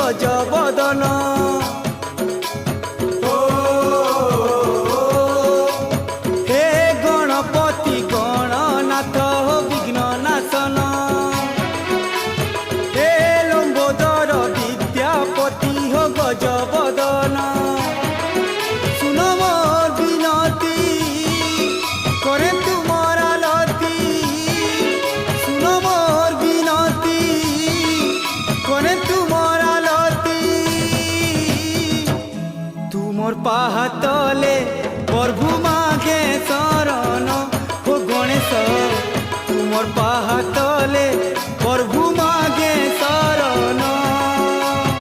গজবদন হে গণপতি গণনাথ বিঘ্ন নাশন হে লম্বোদর বিদ্যাপতি হো গজবদন শুন মোর বিনতি করে তোমার আলতি শুন মোর বিনতি করে তোমার আলতি তুমর পাহাত